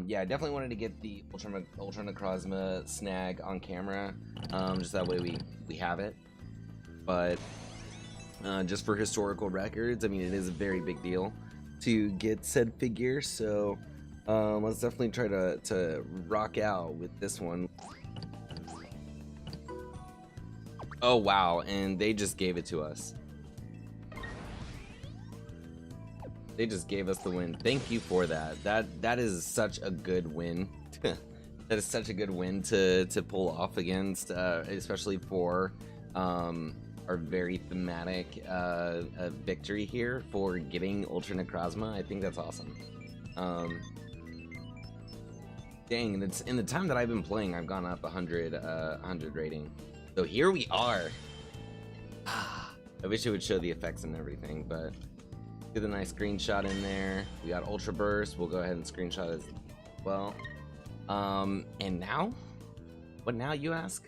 yeah, I definitely wanted to get the Ultra NECROZMA snag on camera, just that way we have it. But just for historical records, I mean, it is a very big deal to get said figure, so let's definitely try to rock out with this one. Oh wow, and they just gave it to us. They just gave us the win. Thank you for that. That is such a good win. That is such a good win to pull off against, especially for our very thematic victory here for getting Ultra NECROZMA. I think that's awesome. Dang, and it's in the time that I've been playing, I've gone up 100 rating. So here we are. I wish it would show the effects and everything, but get a nice screenshot in there. We got Ultra Burst. We'll go ahead and screenshot as well. And now? What now, you ask?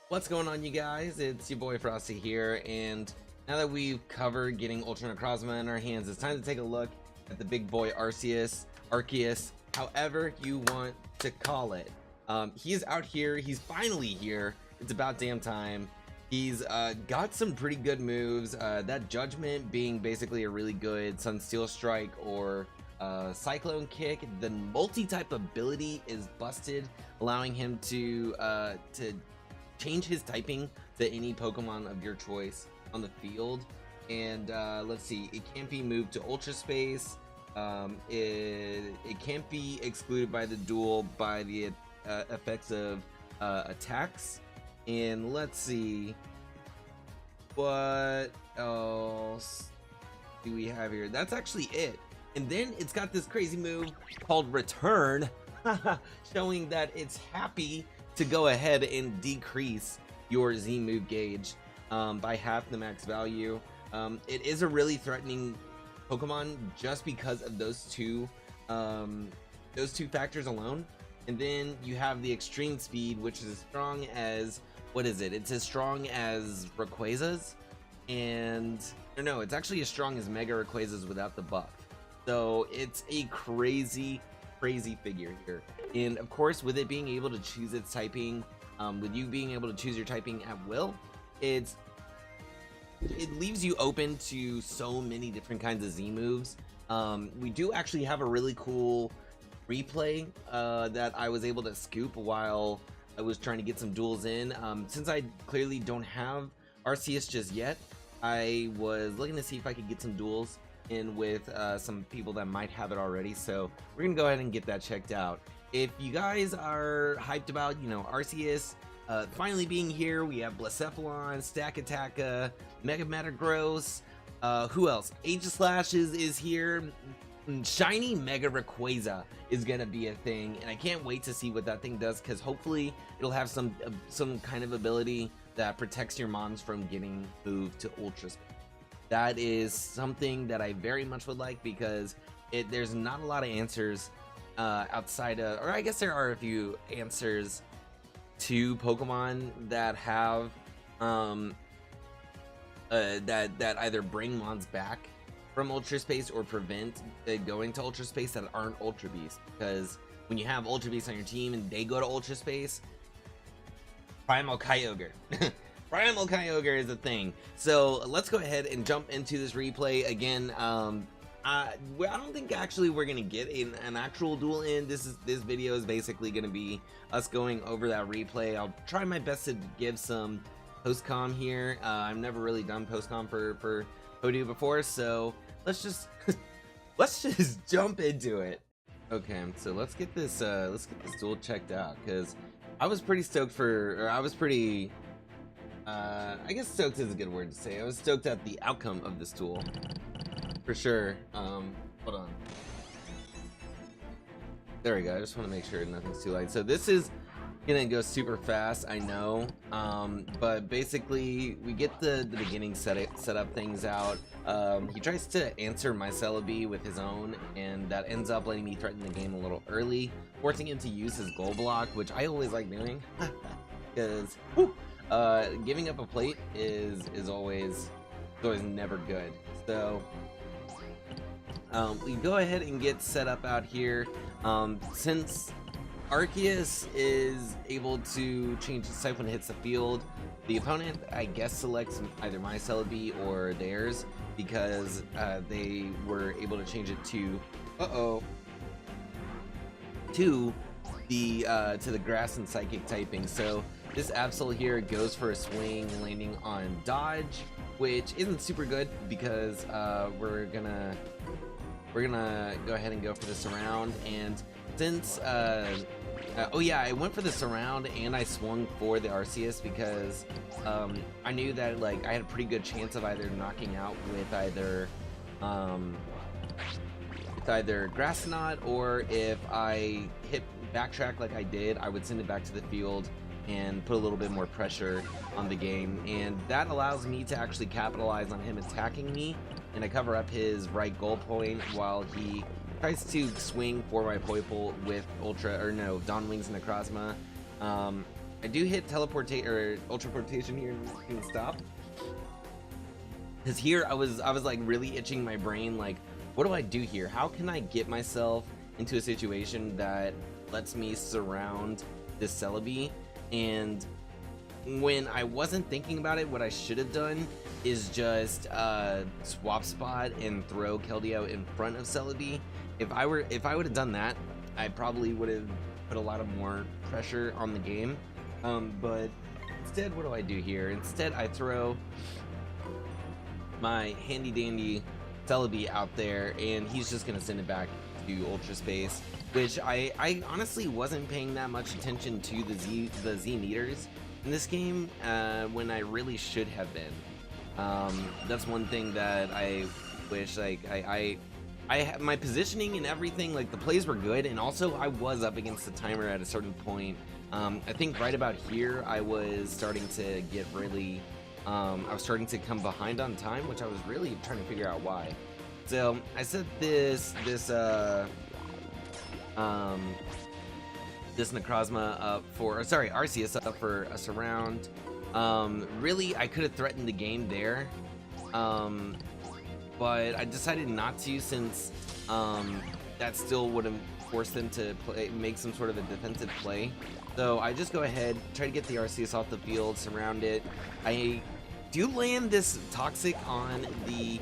What's going on, you guys? It's your boy Frosty here, and now that we've covered getting Ultra NECROZMA in our hands, it's time to take a look at the big boy Arceus, however you want to call it. He is out here. He's finally here. It's about damn time. He's got some pretty good moves. That Judgment being basically a really good Sunsteel Strike or Cyclone Kick. The multi-type ability is busted, allowing him to change his typing to any Pokemon of your choice on the field. And let's see, it can't be moved to Ultra Space. It can't be excluded by the duel by the effects of attacks. And let's see, what else do we have here? That's actually it. And then it's got this crazy move called Return, showing that it's happy to go ahead and decrease your Z move gauge by half the max value. It is a really threatening Pokemon just because of those two factors alone. And then you have the extreme speed, which is as strong as, what is it? It's as strong as Rayquaza's, and or no, it's actually as strong as Mega Rayquaza's without the buff. So it's a crazy figure here. And of course, with it being able to choose its typing, with you being able to choose your typing at will, it leaves you open to so many different kinds of Z moves. We do actually have a really cool replay that I was able to scoop while I was trying to get some duels in. Since I clearly don't have Arceus just yet, I was looking to see if I could get some duels in with some people that might have it already. So we're gonna go ahead and get that checked out. If you guys are hyped about, you know, Arceus finally being here, we have Blacephalon, Stakataka, Mega Metagross, who else? Aegislash is here. Shiny Mega Rayquaza is gonna be a thing, and I can't wait to see what that thing does, because hopefully it'll have some kind of ability that protects your mons from getting moved to Ultra Space. That is something that I very much would like, because there's not a lot of answers outside of, or I guess there are a few answers to Pokemon that have that either bring mons back from Ultra Space or prevent going to Ultra Space that aren't Ultra Beast. Because when you have Ultra Beast on your team and they go to Ultra Space, Primal Kyogre. Primal Kyogre is a thing. So let's go ahead and jump into this replay again. I don't think actually we're gonna get an actual duel in. This video is basically gonna be us going over that replay. I'll try my best to give some post-com here. I've never really done post-com for Hoodoo before, so let's just jump into it. Okay, so let's get this duel checked out, because I was pretty stoked I guess stoked is a good word to say. I was stoked at the outcome of this duel for sure. Hold on, there we go. I just want to make sure nothing's too light. So this is gonna go super fast, I know, but basically we get the beginning set up things out. He tries to answer my Celebi with his own, and that ends up letting me threaten the game a little early, forcing him to use his goal block, which I always like doing, because giving up a plate is always never good. So we go ahead and get set up out here. Since Arceus is able to change its type when it hits the field, the opponent, I guess, selects either my Celebi or theirs because they were able to change it to to the grass and psychic typing. So this Absol here goes for a swing, landing on dodge, which isn't super good because we're gonna go ahead and go for the surround. And since oh yeah, I went for the surround and I swung for the Arceus because I knew that like I had a pretty good chance of either knocking out with either Grass Knot, or if I hit backtrack like I did, I would send it back to the field and put a little bit more pressure on the game, and that allows me to actually capitalize on him attacking me, and I cover up his right goal point while he tries to swing for my Poipole with Dawn Wings and NECROZMA. I do hit teleportate or ultraportation here and stop, because here I was like really itching my brain, like, what do I do here? How can I get myself into a situation that lets me surround this Celebi? And when I wasn't thinking about it, what I should have done is just swap spot and throw Keldeo in front of Celebi. If I would have done that, I probably would have put a lot of more pressure on the game. But instead, what do I do here? Instead, I throw my handy dandy Celebi out there, and he's just gonna send it back to Ultra Space, which I honestly wasn't paying that much attention to the Z meters in this game when I really should have been. That's one thing that I wish, like, I had my positioning and everything, like the plays were good, and also I was up against the timer at a certain point. I think right about here I was starting to get really I was starting to come behind on time, which I was really trying to figure out why. So I set this NECROZMA up for, sorry, Arceus up for a surround. Really, I could have threatened the game there, but I decided not to, since that still would have forced them to make some sort of a defensive play. So I just go ahead, try to get the Arceus off the field, surround it. I do land this Toxic on the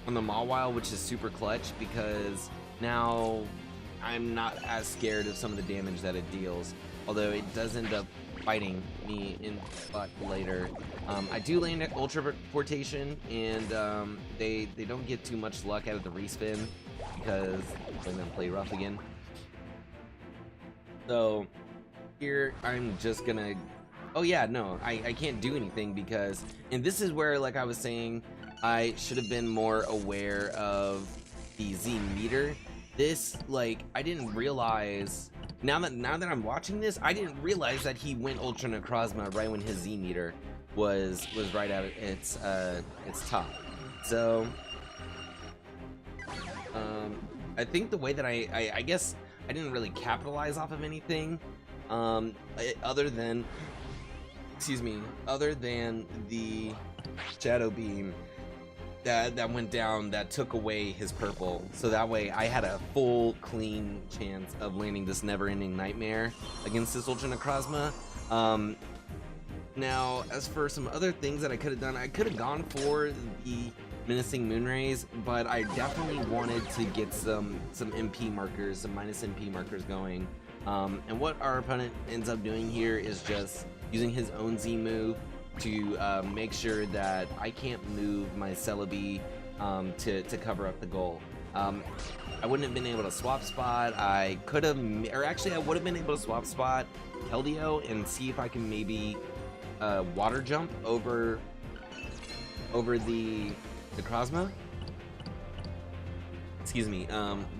Mawile, which is super clutch because now I'm not as scared of some of the damage that it deals, although it does end up fighting me in butt later. I do land at Ultra Portation, and they don't get too much luck out of the respin because I'm gonna play rough again. So here I'm just gonna, oh yeah, no, I can't do anything because, and this is where, like I was saying, I should have been more aware of the Z meter. This, like, I didn't realize, now that I'm watching this, I didn't realize that he went Ultra NECROZMA right when his Z meter was right at its top. So I think the way that I guess I didn't really capitalize off of anything other than the Shadow Beam that went down that took away his purple, so that way I had a full clean chance of landing this never-ending nightmare against this Ultra NECROZMA. Now, as for some other things that I could have done, I could have gone for the Menacing Moonrays, but I definitely wanted to get some MP markers, some minus MP markers going. And what our opponent ends up doing here is just using his own Z move to make sure that I can't move my Celebi to cover up the goal. I wouldn't have been able to swap spot. I could have, or actually I would have been able to swap spot Keldeo and see if I can maybe water jump over the NECROZMA. Excuse me.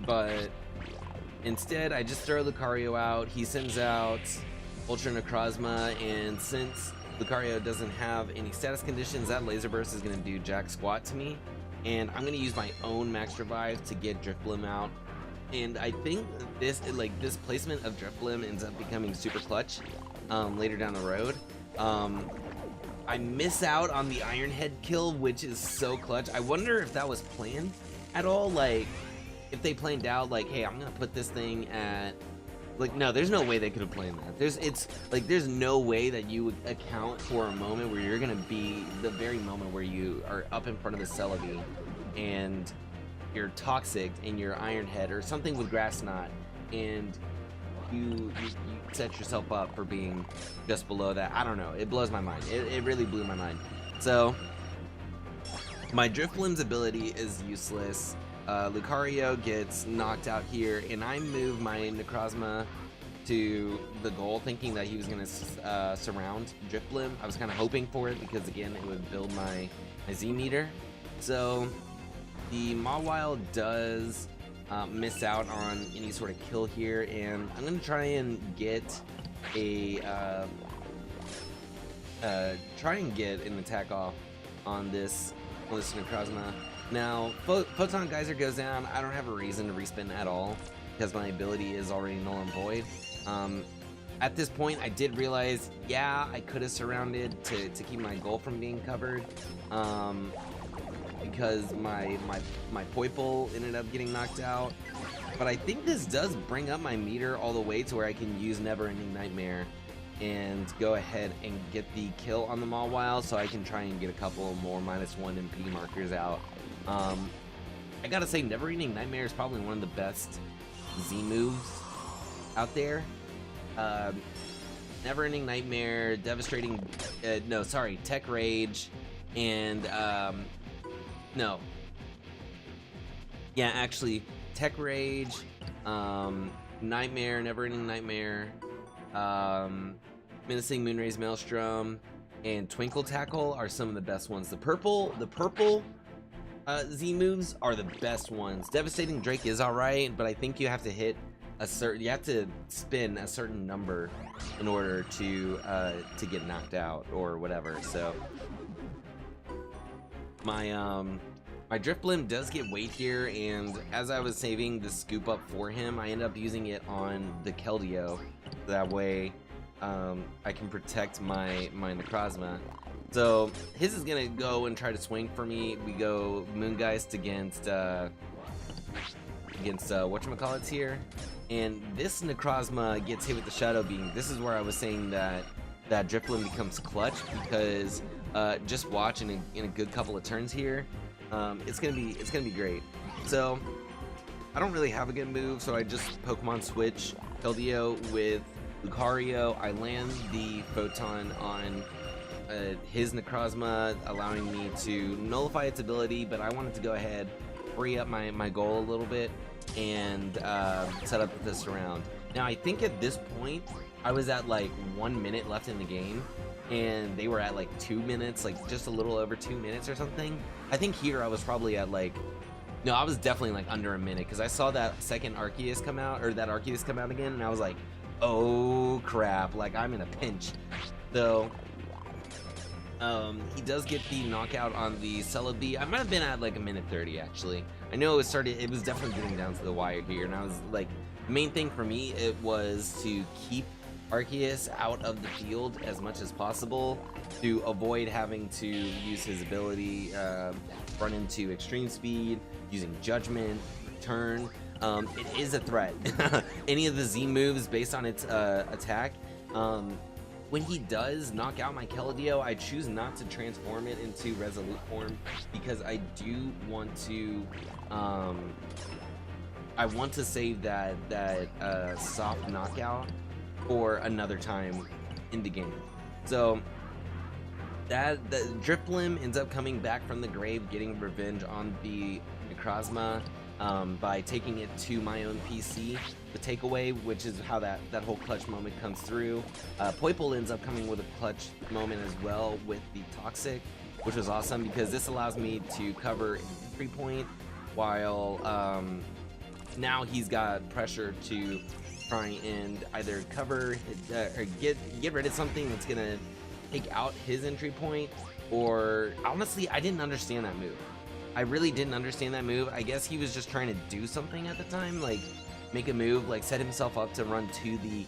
But instead I just throw Lucario out. He sends out Ultra NECROZMA, and since Lucario doesn't have any status conditions, that Laser Burst is going to do jack squat to me, and I'm going to use my own Max Revive to get Drifblim out. And I think this placement of Drifblim ends up becoming super clutch later down the road. I miss out on the Iron Head kill, which is so clutch. I wonder if that was planned, at all, like, if they planned out, like, hey, I'm gonna put this thing at, like, no, there's no way they could have planned that. There's no way that you would account for a moment where you're gonna be the very moment where you are up in front of the Celebi and you're toxic and you're Iron Head or something with Grass Knot, and you set yourself up for being just below that. I don't know. It blows my mind. It really blew my mind. So my Drifblim's ability is useless. Lucario gets knocked out here, and I move my NECROZMA to the goal thinking that he was going to surround Drifblim. I was kind of hoping for it because, again, it would build my Z meter. So the Mawile does miss out on any sort of kill here, and I'm going to try and get an attack off on this NECROZMA. Now, Photon Geyser goes down. I don't have a reason to respin at all because my ability is already null and void. At this point, I did realize, yeah, I could have surrounded to keep my goal from being covered, because my Poipole ended up getting knocked out. But I think this does bring up my meter all the way to where I can use Never Ending Nightmare and go ahead and get the kill on the Mawile, so I can try and get a couple more -1 MP markers out. I gotta say, Never Ending Nightmare is probably one of the best Z moves out there. Never Ending Nightmare, Devastating, Tech Rage, and Tech Rage, Nightmare, Never Ending Nightmare, Menacing Moonraze Maelstrom, and Twinkle Tackle are some of the best ones. The purple Z moves are the best ones. Devastating Drake is alright, but I think you have to hit you have to spin a certain number in order to get knocked out or whatever. So my Drifblim does get weight here, and as I was saving the scoop up for him, I ended up using it on the Keldeo. That way I can protect my NECROZMA. So his is gonna go and try to swing for me. We go Moongeist against whatchamacallits here, and this NECROZMA gets hit with the Shadow Beam. This is where I was saying that Drifblim becomes clutch, because just watch in a good couple of turns here, it's gonna be great. So I don't really have a good move, so I just Pokemon switch Keldeo with Lucario. I land the Photon on his NECROZMA, allowing me to nullify its ability, but I wanted to go ahead, free up my goal a little bit, and set up the surround. Now, I think at this point, I was at like 1 minute left in the game, and they were at like 2 minutes, like just a little over 2 minutes or something. I think here I was probably at like, no, I was definitely like under a minute, because I saw that second Arceus come out, or that Arceus come out again, and I was like, oh crap, like I'm in a pinch. So he does get the knockout on the Celebi. I might have been at like 1:30 actually. I know it was definitely getting down to the wire here, and I was like, the main thing for me, it was to keep Arceus out of the field as much as possible to avoid having to use his ability, run into extreme speed, using Judgment, Turn. It is a threat. Any of the Z moves based on its attack, when he does knock out my Keldeo, I choose not to transform it into Resolute form, because I do want to save that soft knockout for another time in the game. So the Drifblim ends up coming back from the grave, getting revenge on the NECROZMA by taking it to my own PC, the takeaway, which is how that whole clutch moment comes through. Poipole ends up coming with a clutch moment as well with the Toxic, which was awesome, because this allows me to cover an entry point, while now he's got pressure to try and either cover or get rid of something that's gonna take out his entry point, or honestly, I didn't understand that move. I really didn't understand that move. I guess he was just trying to do something at the time, like make a move, like set himself up to run to the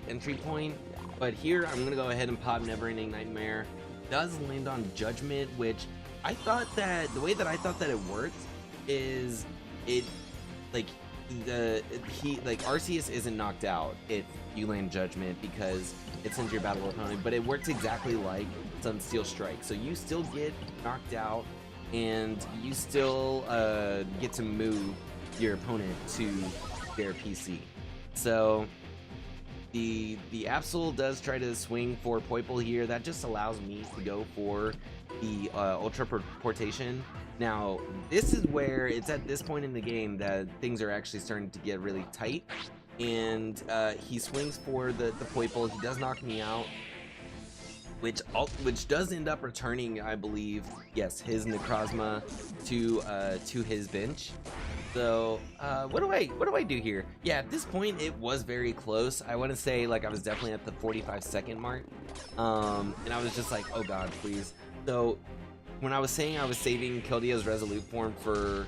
entry point. But here I'm gonna go ahead and pop Never Ending Nightmare. does land on Judgment, which I thought that the way that I thought that it worked is it like Arceus isn't knocked out if you land Judgment because it sends your battle opponent, but it works exactly like some Steel Strike. So you still get knocked out and you still get to move your opponent to their PC. So the Absol does try to swing for Poiple here. That just allows me to go for the Ultra Portation. Now, this is where it's at this point in the game that things are actually starting to get really tight. And he swings for the Poiple. He does knock me out, which does end up returning, I believe, yes, his NECROZMA to his bench. So what do I do here? Yeah, at this point it was very close. I want to say like I was definitely at the 45-second mark, and I was just like, oh god, please. So when I was saying I was saving Kildea's Resolute form for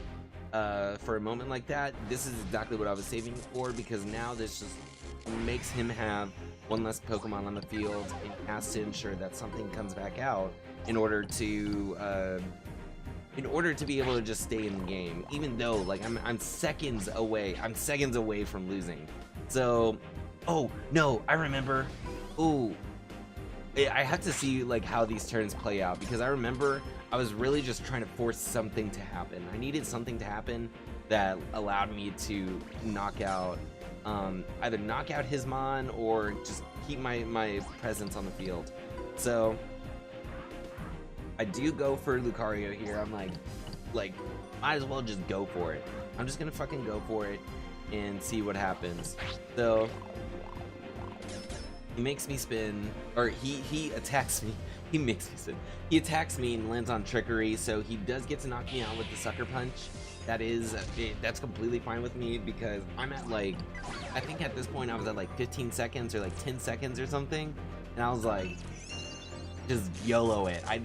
a moment like that, this is exactly what I was saving for, because now this just makes him have one less Pokemon on the field and has to ensure that something comes back out in order to be able to just stay in the game, even though like I'm seconds away from losing. So, oh no, I remember. Oh, I have to see like how these turns play out, because I remember I was really just trying to force something to happen. I needed something to happen that allowed me to knock out, either knock out Hitmon or just keep my presence on the field. So I do go for Lucario here. I'm like, might as well just go for it. I'm just gonna fucking go for it and see what happens. So he makes me spin, or he attacks me. He makes me spin. He attacks me and lands on Trickery, so he does get to knock me out with the Sucker Punch. That's completely fine with me, because I'm at like, I think at this point I was at like 15 seconds or like 10 seconds or something, and I was like, just YOLO it. I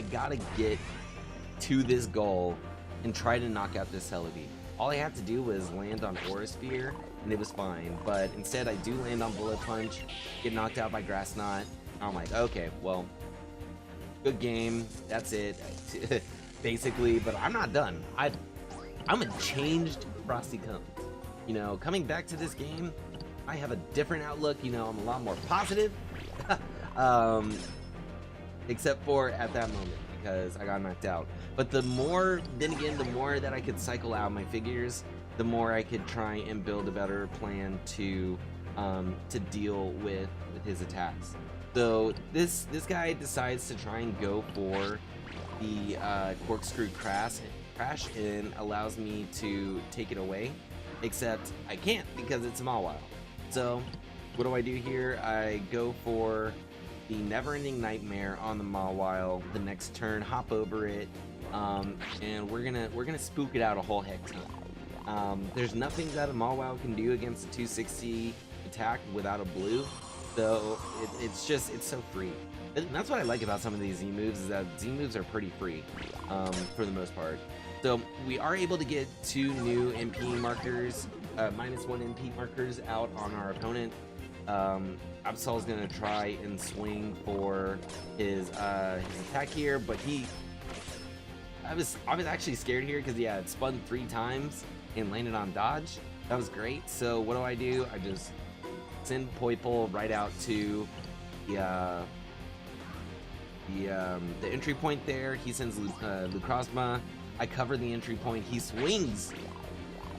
gotta get to this goal and try to knock out this Celebi. All I had to do was land on Aura Sphere and it was fine, but instead I do land on Bullet Punch, get knocked out by Grass Knot. I'm like, okay, well, good game, that's it, basically, but I'm not done. I'm a changed Frosty Cones. You know, coming back to this game, I have a different outlook. You know, I'm a lot more positive. Except for at that moment, because I got knocked out. But the more that I could cycle out my figures, the more I could try and build a better plan to deal with his attacks. So this guy decides to try and go for the Corkscrew Crash and allows me to take it away, except I can't because it's Mawile. So what do I do here? I go for the Never-Ending Nightmare on the Mawile the next turn, hop over it, and we're gonna spook it out a whole heck ton. There's nothing that a Mawile can do against a 260 attack without a blue, so it's so free. And that's what I like about some of these Z moves, is that Z moves are pretty free for the most part. So we are able to get 2 new MP markers, -1 MP markers out on our opponent. Absol's gonna try and swing for his attack here, but I was actually scared here because yeah, it spun 3 times and landed on dodge. That was great. So what do? I just send Poiple right out to the entry point there. He sends NECROZMA. I cover the entry point. He swings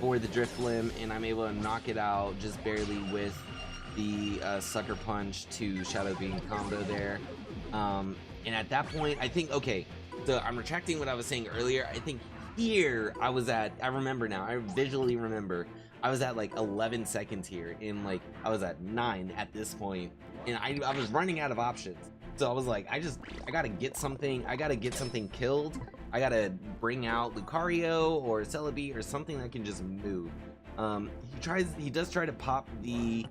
for the Drifblim, and I'm able to knock it out just barely with the Sucker Punch to Shadow Beam combo there. And at that point, I think, okay, so I'm retracting what I was saying earlier. I think here I remember now, I visually remember, I was at like 11 seconds here, and like I was at 9 at this point, and I was running out of options. So I was like, I gotta get something killed. I gotta bring out Lucario or Celebi or something that can just move. He does try to pop the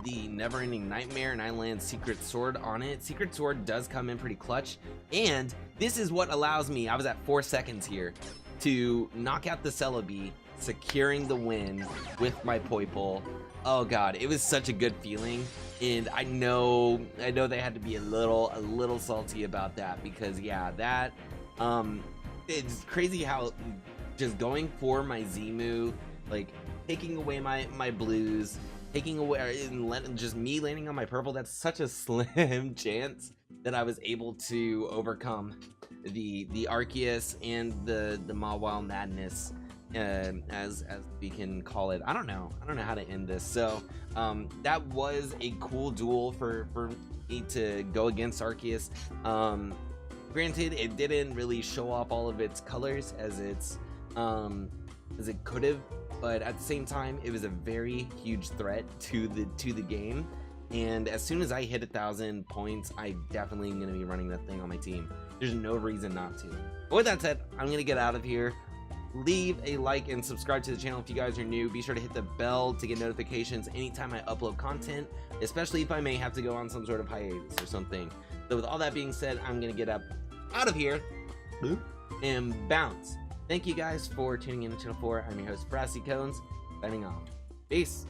the Never-Ending Nightmare, and I land Secret Sword on it. Secret Sword does come in pretty clutch, and this is what allows me, I was at 4 seconds here, to knock out the Celebi securing the win with my Poipole. Oh god, it was such a good feeling, and I know they had to be a little salty about that, because yeah, that it's crazy how just going for my Z-move, like taking away my blues, taking away and just me landing on my purple, that's such a slim chance that I was able to overcome the Arceus and the Mawile Madness, as we can call it. I don't know how to end this. So that was a cool duel for me to go against Arceus. Granted, it didn't really show off all of its colors as it could have, but at the same time, it was a very huge threat to the game. And as soon as I hit 1,000 points, I definitely am going to be running that thing on my team. There's no reason not to. But with that said, I'm going to get out of here. Leave a like and subscribe to the channel if you guys are new. Be sure to hit the bell to get notifications anytime I upload content, especially if I may have to go on some sort of hiatus or something. So with all that being said, I'm going to get out of here and bounce. Thank you guys for tuning in to Channel 4. I'm your host, Fore.K, signing off. Peace.